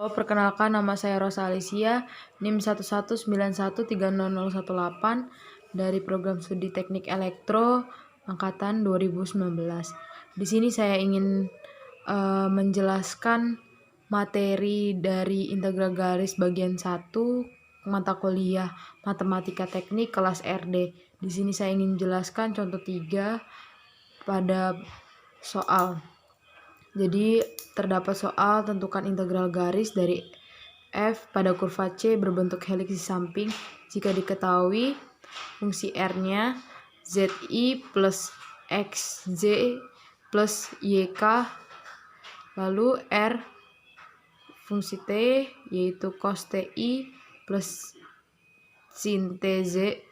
Perkenalkan, nama saya Rosa Alicia, NIM 1191300018 dari program studi Teknik Elektro angkatan 2019. Di sini saya ingin menjelaskan materi dari integral garis bagian 1 mata kuliah Matematika Teknik kelas RD. Di sini saya ingin menjelaskan contoh 3 pada soal. Jadi terdapat soal tentukan integral garis dari f pada kurva C berbentuk heliks di samping jika diketahui fungsi R-nya ZI plus XZ plus YK, lalu R fungsi T yaitu cos TI plus sin TJ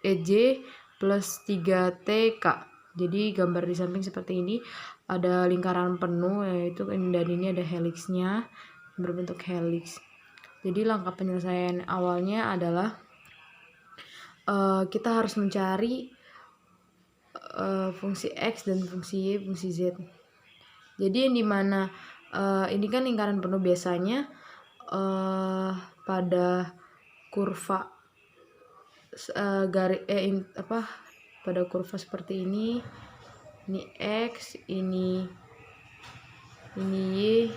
plus 3TK. Jadi gambar di samping seperti ini, ada lingkaran penuh yaitu, dan ini ada heliksnya berbentuk heliks. Jadi langkah penyelesaian awalnya adalah kita harus mencari fungsi X dan fungsi Y, fungsi Z. Jadi yang dimana ini kan lingkaran penuh, biasanya pada kurva pada kurva seperti ini X, ini Y,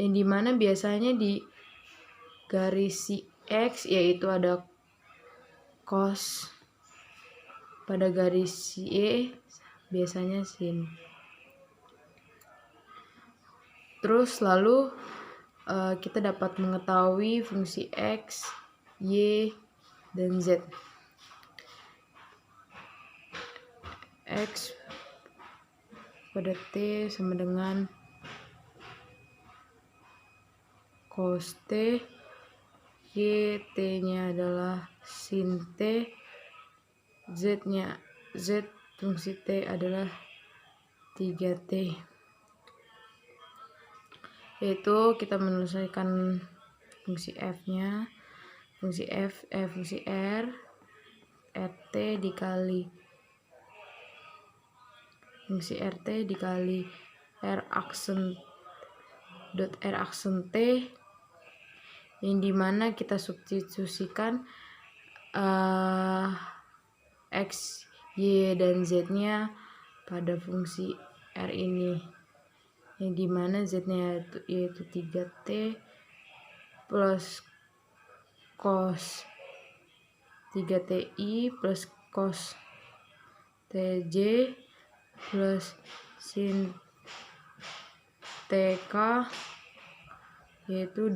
yang dimana biasanya di garis si X yaitu ada cos, pada garis si Y biasanya sin. Terus lalu kita dapat mengetahui fungsi X, Y, dan Z. X pada T sama dengan cos T, Y T-nya adalah sin T, Z fungsi T adalah 3T. Yaitu kita menyelesaikan fungsi F-nya, fungsi R, RT dikali fungsi RT dikali R aksen T, yang dimana kita substitusikan X, Y, dan Z-nya pada fungsi R ini, yang dimana Z-nya yaitu 3T plus cos 3TI plus cos TJ plus sin TK, yaitu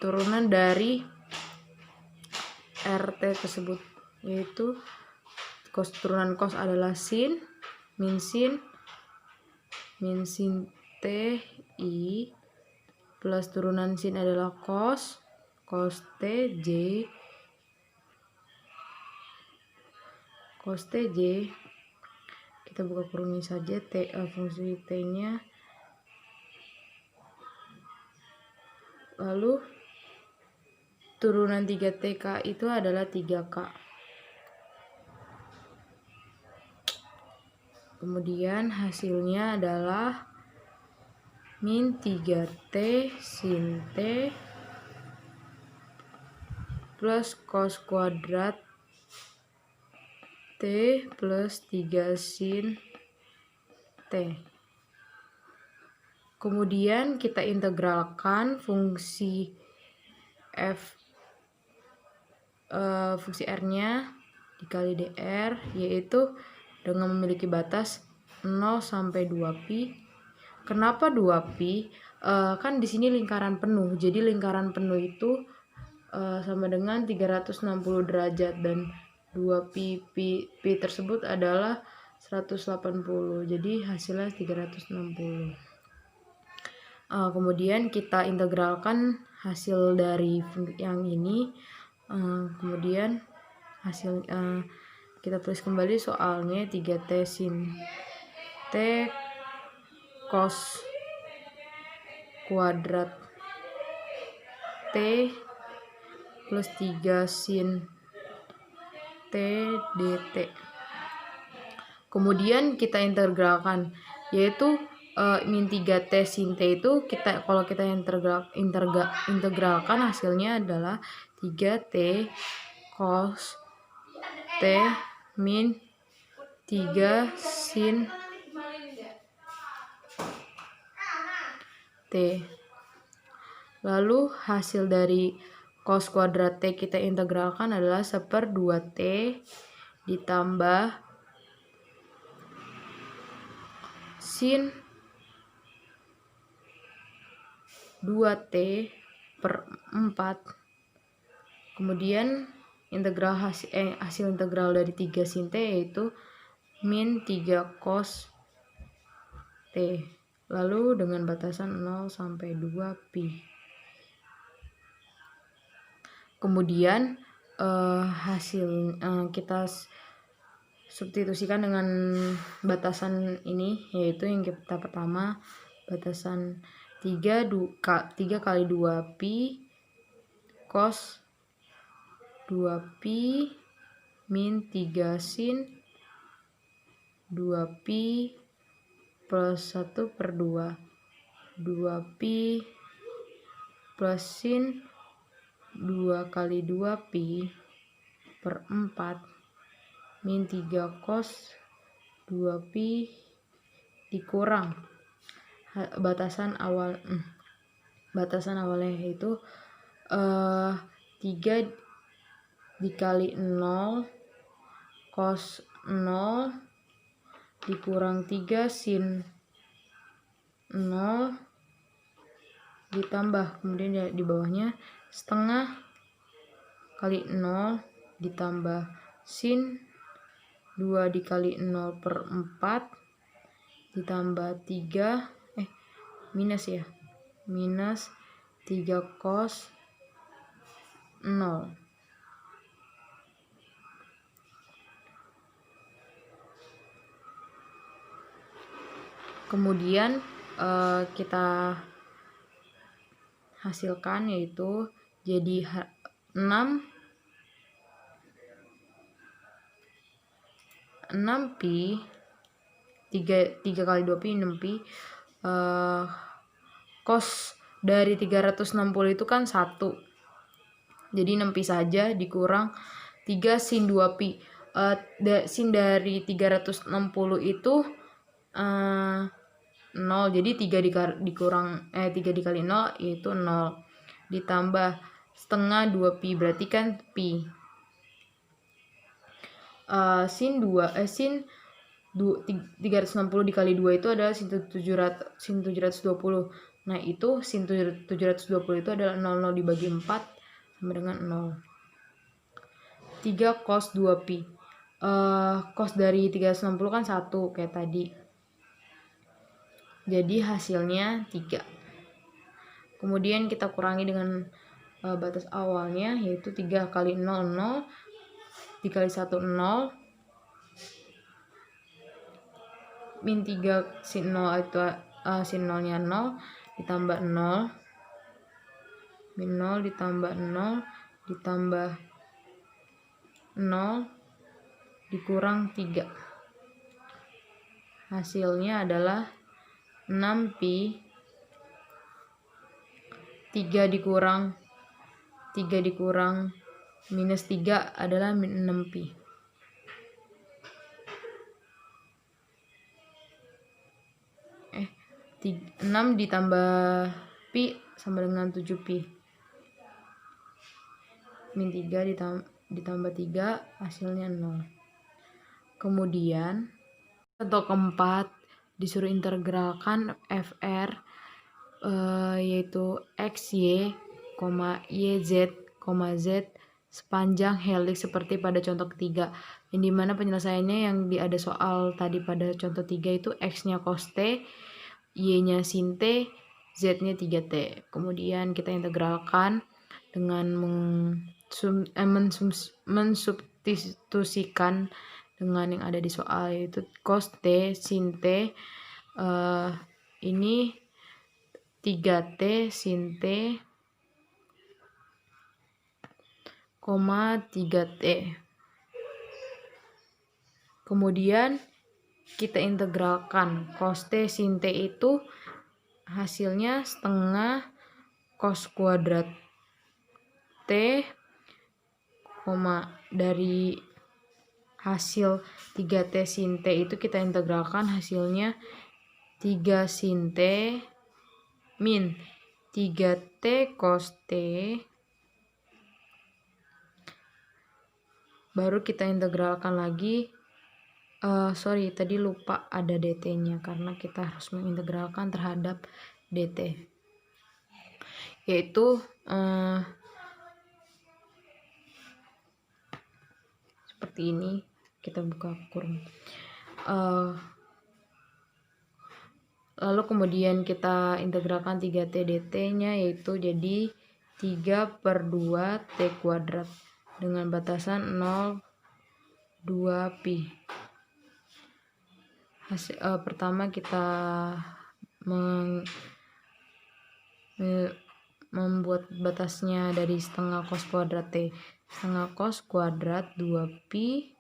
turunan dari RT tersebut, yaitu turunan cos adalah sin min sin TI plus turunan sin adalah cos TJ kita buka kurungnya saja, fungsi T-nya, lalu turunan 3TK itu adalah 3K. Kemudian hasilnya adalah min 3T sin T plus cos kuadrat T plus 3 sin T. Kemudian kita integralkan fungsi fungsi R-nya dikali dr, yaitu dengan memiliki batas 0 sampai 2pi. Kenapa 2pi? Kan di sini lingkaran penuh. Jadi lingkaran penuh itu sama dengan 360 derajat, dan 2pi tersebut adalah 180. Jadi hasilnya 360. Kemudian kita integralkan hasil dari yang ini. Kemudian hasil kita tulis kembali soalnya, 3T sin T cos kuadrat T plus 3 sin T dt. Kemudian kita integralkan, yaitu min 3T sin T itu kalau kita integralkan hasilnya adalah 3T cos T min 3 sin T. Lalu hasil dari cos kuadrat T kita integralkan adalah 1/2T ditambah sin 2T per 4. Kemudian hasil integral dari 3 sin T yaitu min 3 cos T. Lalu dengan batasan 0 sampai 2 pi. Kemudian kita substitusikan dengan batasan ini, yaitu yang kita pertama batasan 3 kali 2 pi cos 2 pi min 3 sin 2 pi plus 1/2 2 pi plus sin 2 kali 2 pi per 4 min 3 cos 2 pi dikurang batasan awalnya yaitu 3 dikali 0 cos 0 dikurang 3 sin 0 ditambah, kemudian di bawahnya setengah kali 0 ditambah sin 2 dikali 0 per 4 ditambah 3 minus 3 cos 0. Kemudian kita hasilkan yaitu jadi 6 pi 3 kali 2 pi 6 pi cos dari 360 itu kan 1, jadi 6 pi saja dikurang 3 sin 2 pi. Sin dari 360 itu 0, jadi 3 dikali 0 yaitu 0 ditambah setengah 2 pi berarti kan pi. Sin 360 dikali 2 itu adalah sin 720. Nah, itu sin 720 itu adalah 00 dibagi 4 sama dengan 0. 3 cos 2 pi. Cos dari 360 kan 1 kayak tadi. Jadi hasilnya 3. Kemudian kita kurangi dengan batas awalnya yaitu 3 kali 0 0 dikali 1 0 min 3 sin 0 itu sin 0 nya 0 ditambah 0 min 0 ditambah 0 ditambah 0 dikurang 3. Hasilnya adalah 6 pi 3 dikurang minus 3 adalah min 6 pi. Pi 6 ditambah pi sama dengan 7 pi. Min 3 ditambah 3 hasilnya 0. Kemudian contoh keempat disuruh integralkan fr yaitu xy, yz, z sepanjang heliks seperti pada contoh ketiga, yang dimana penyelesaiannya yang ada soal tadi pada contoh 3 itu x-nya cos t, y-nya sin t, z-nya 3t. Kemudian kita integralkan dengan mensubstitusikan dengan yang ada di soal, yaitu cos t sin t ini 3t sin t, 3t. Kemudian kita integralkan. Cos T sin T itu hasilnya setengah cos kuadrat T, dari hasil 3T sin T itu kita integralkan, hasilnya 3 sin T min 3T cos T, baru kita integralkan lagi. Tadi lupa ada dt-nya karena kita harus mengintegralkan terhadap dt, yaitu seperti ini. Kita buka kurung, lalu kemudian kita integralkan 3t dt-nya, yaitu jadi 3/2 t kuadrat dengan batasan 0, 2 pi. Pertama kita membuat batasnya dari setengah cos kuadrat T. Setengah cos kuadrat 2 pi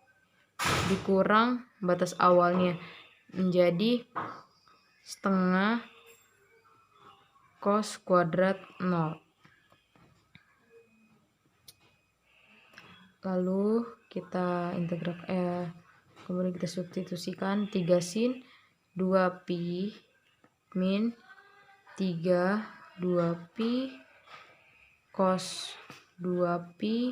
dikurang batas awalnya menjadi setengah cos kuadrat 0. Lalu kita kemudian kita substitusikan 3 sin 2 pi min 3 2 pi cos 2 pi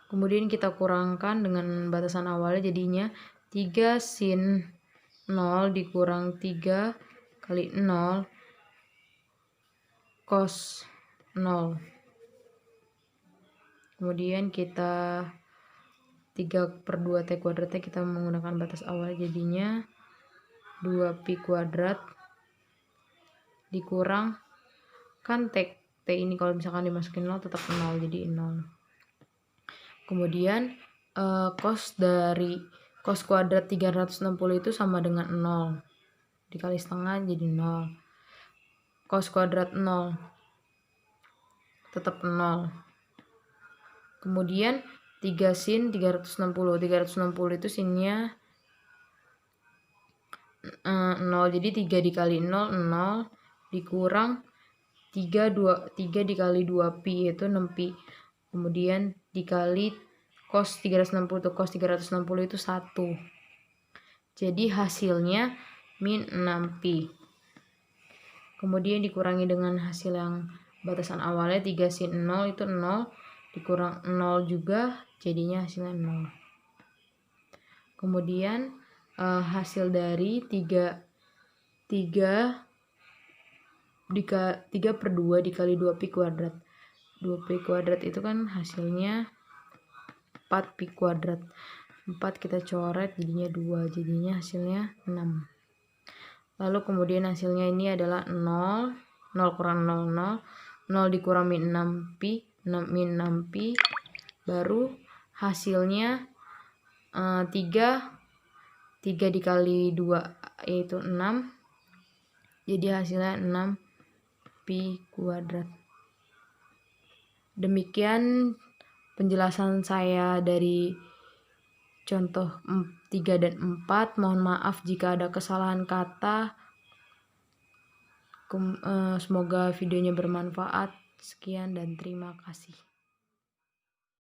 kemudian kita kurangkan dengan batasan awalnya, jadinya 3 sin 0 dikurang 3 kali 0 cos 0. Kemudian kita 3/2 t kuadratnya kita menggunakan batas awal, jadinya 2 pi kuadrat dikurang, kan t ini kalau misalkan dimasukin 0 tetap 0, jadi 0. Kemudian cos dari cos kuadrat 360 itu sama dengan 0 dikali setengah jadi 0. Cos kuadrat 0 tetap 0. Kemudian 3 sin 360 itu sinnya 0, jadi 3 dikali 0 0 dikurang 3 dikali 2 pi yaitu 6 pi. Kemudian dikali cos 360 itu 1. Jadi hasilnya min 6 pi. Kemudian dikurangi dengan hasil yang batasan awalnya 3 sin 0 itu 0 dikurang 0 juga, jadinya hasilnya 0. Kemudian hasil dari 3/2 dikali 2 pi kuadrat. 2 pi kuadrat itu kan hasilnya 4 pi kuadrat. 4 kita coret jadinya 2, jadinya hasilnya 6. Lalu kemudian hasilnya ini adalah 0 kurang 0 dikurang min 6 pi, min 6 pi, baru hasilnya 3 dikali 2 yaitu 6, jadi hasilnya 6 pi kuadrat. Demikian penjelasan saya dari contoh 3 dan 4. Mohon maaf jika ada kesalahan kata. Semoga videonya bermanfaat. Sekian dan terima kasih.